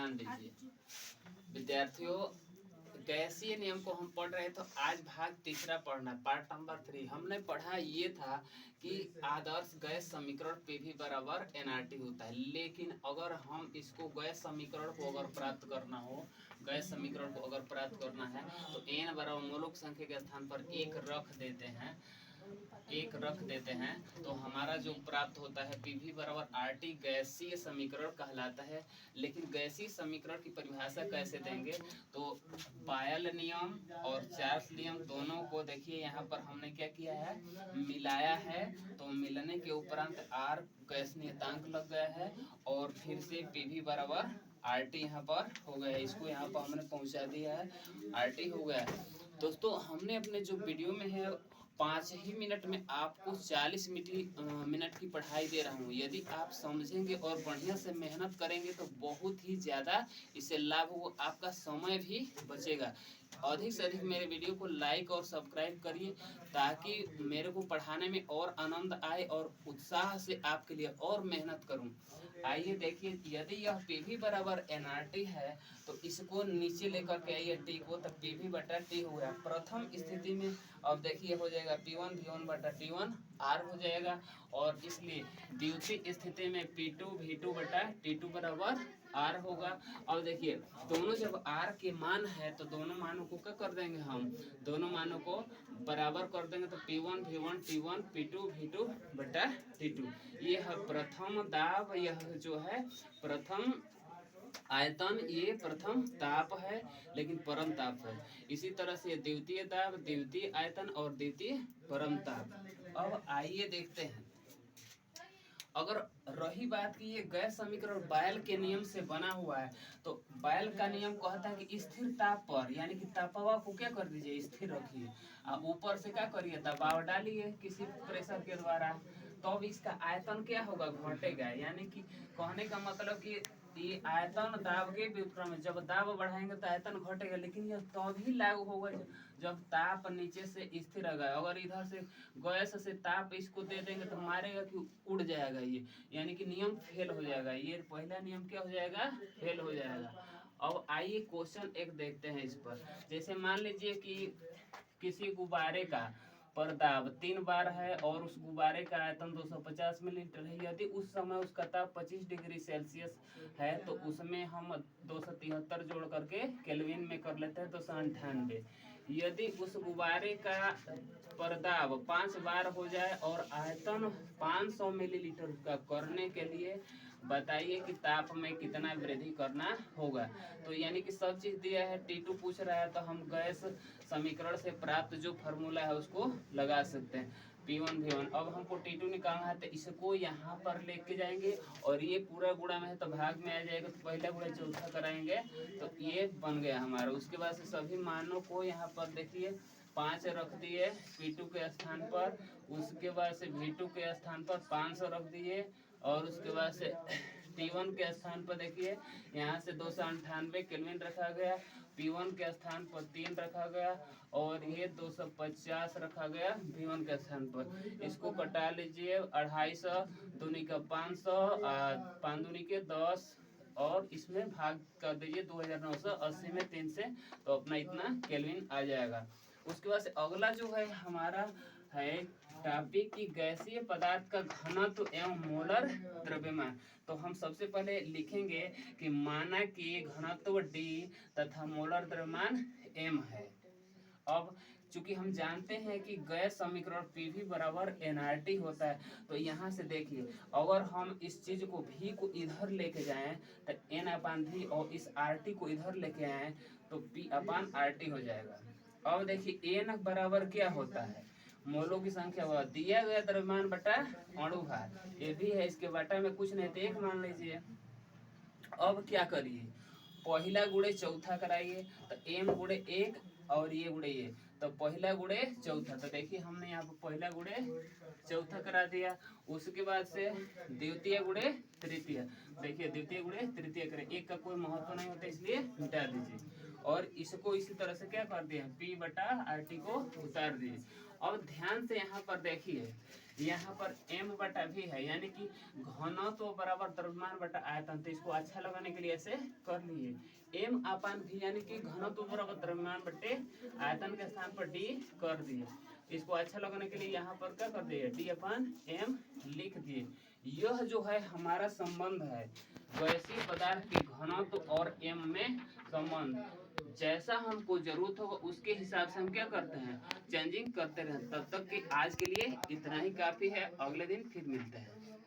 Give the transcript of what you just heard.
ध्यान दीजिए विद्यार्थियों, गैसीय नियम को हम पढ़ रहे, तो आज भाग तीसरा पढ़ना, पार्ट नंबर 3। हमने पढ़ा ये था कि आदर्श गैस समीकरण पीवी बराबर एनआरटी होता है, लेकिन अगर हम इसको गैस समीकरण को अगर प्राप्त करना हो, गैस समीकरण को अगर प्राप्त करना है तो एन बराबर मूलक संख्या के स्थान पर एक रख देते हैं, तो हमारा जो प्राप्त होता है पीवी बराबर आरटी गैसीय समीकरण कहलाता है। लेकिन गैसीय समीकरण की परिभाषा कैसे देंगे, तो बायल नियम और चार्ल्स नियम दोनों को देखिए यहाँ पर हमने क्या किया है, मिलाया है, तो मिलने के उपरांत आर गैस नियतांक लग गया है और फिर से पीवी बराबर आरटी यहाँ पर हो गया है। इसको यहाँ पर हमने पहुँचा दिया है, आरटी हो गया है। दोस्तों हमने अपने जो वीडियो में है 5 ही मिनट में आपको 40 मिनट की पढ़ाई दे रहा हूँ। यदि आप समझेंगे और बढ़िया से मेहनत करेंगे तो बहुत ही ज़्यादा इससे लाभ हो, आपका समय भी बचेगा। अधिक से अधिक मेरे वीडियो को लाइक और सब्सक्राइब करिए ताकि मेरे को पढ़ाने में और आनंद आए और उत्साह से आपके लिए और मेहनत करूं। आइए देखिए, यदि यह पीवी बराबर एनआरटी है तो इसको नीचे लेकर के आइए टी को, तब पीवी बटा टी हो गया। प्रथम स्थिति में अब देखिए हो जाएगा P1 V1 बटा T1 R हो जाएगा, और इसलिए द्वितीय स्थिति में P2 V2 बटा T2 बराबर R होगा। अब देखिए दोनों जब R के मान है तो दोनों मानों को क्या कर देंगे, हम दोनों मानों को बराबर कर देंगे, तो P1 V1 T1 P2 V2 बटा T2। ये है प्रथम दाब, यह जो है प्रथम आयतन, ये प्रथम ताप है लेकिन परम ताप है। इसी तरह से द्वितीय दाब, द्वितीय आयतन और द्वितीय परम ताप। अब आइए देखते हैं, अगर रही बात की ये गैस समीकरण बायल के नियम से बना हुआ है, तो बायल का नियम कहता है कि स्थिर ताप पर, यानी कि तापवा को क्या कर दीजिए, स्थिर रखिए, ऊपर से क्या करिए, दबाव डालिए किसी प्रेशर के द्वारा, तो अब इसका आयतन क्या होगा, घटेगा। यानी कि कहने का मतलब कि ये आयतन दाब के व्युत्क्रम में, जब दाब बढ़ाएंगे तो आयतन घटेगा, लेकिन यह तभी लागू होगा जब ताप नीचे से स्थिर रहेगा। अगर इधर से गैस से ताप इसको दे देंगे तो मारेगा कि उड़ जाएगा ये, यानी कि नियम फेल हो जाएगा। ये पहला नियम क्या हो जाएगा, फेल हो जाएगा। अब आइए क्वेश्चन एक देखते हैं इस पर। जैसे मान लीजिए कि किसी गुब्बारे का पर दाब 3 बार है और उस गुब्बारे का आयतन 250 मिलीलीटर है। यदि उस समय उसका ताप 25 डिग्री सेल्सियस है तो उसमें हम 273 जोड़ करके केल्विन में कर लेते हैं, 298। यदि उस गुब्बारे का परदाब 5 बार हो जाए और आयतन 500 मिलीलीटर का करने के लिए बताइए कि ताप में कितना वृद्धि करना होगा। तो यानी कि सब चीज दिया है, T2 पूछ रहा है, तो हम गैस समीकरण से प्राप्त जो फार्मूला है उसको लगा सकते हैं, P1 V1। अब हमको T2 निकालना है, तो इसको यहाँ पर लेके जाएंगे और ये पूरा गुणा में है तो भाग में आ जाएगा, तो पहला गुणा चौथा कराएंगे तो ये बन गया हमारा। उसके बाद से सभी मानों को यहाँ पर देखिए 5 रख दिए P2 के स्थान पर, उसके बाद से V2 के स्थान पर 500 रख दिए, और उसके बाद से T1 के स्थान पर देखिए यहाँ से 298 केल्विन रखा गया, P1 के स्थान पर 3 रखा गया, और ये 250 रखा गया V1 के स्थान पर। इसको कटा लीजिए, 250 दूनी का 500, 5 दूनी के 10, और इसमें भाग कर दीजिए 2980 में 3 से, तो अपना इतना केल्विन आ जाएगा। उसके बाद से अगला जो है हमारा है टॉपिक की गैसीय पदार्थ का घनत्व एवं मोलर द्रव्यमान। तो हम सबसे पहले लिखेंगे कि माना कि घनत्व D तथा मोलर द्रव्यमान M है। अब चूंकि हम जानते हैं कि गैस समीकरण पीवी बराबर एनआरटी होता है, तो यहाँ से देखिए अगर हम इस चीज को V को इधर लेके जाएं तो N अपान V, और इस RT को इधर लेके आए तो P अपान RT हो जाएगा। अब देखिए N बराबर क्या होता है, मोलों की संख्या वह दिया गया द्रव्यमान बटा अणु भार, ये भी है, इसके बटा में कुछ नहीं तो 1 मान लीजिए। अब क्या करिए, पहला गुणे चौथा कराइए, तो M गुणे 1 और ये गुणे ये, तो पहला गुणे चौथा, तो देखिए हमने यहाँ पर पहला गुणे चौथा करा दिया। उसके बाद से द्वितीय गुणे तृतीय, देखिए द्वितीय गुणे तृतीय करें, 1 का कोई महत्व नहीं होता इसलिए मिटा दीजिए, और इसको इसी तरह से क्या कर दिए, P बटा RT को उतार दिए। अब ध्यान से यहाँ पर देखिए यहाँ पर m बटा v है, यानी कि घनत्व बराबर द्रव्यमान बटा आयतन। तो इसको अच्छा लगाने के लिए ऐसे कर लिए m अपान v, यानी कि घनत्व बराबर द्रव्यमान बटे आयतन के स्थान पर d कर दिए। इसको अच्छा लगाने के लिए यहाँ पर क्या कर दिए, d अपान m लिख दिए। यह जो है हमारा संबंध है गैसीय पदार्थ के घनत्व और m में संबंध। जैसा हमको जरूरत होगा उसके हिसाब से हम क्या करते हैं, चेंजिंग करते रहते। तब तक कि आज के लिए इतना ही काफी है, अगले दिन फिर मिलते हैं।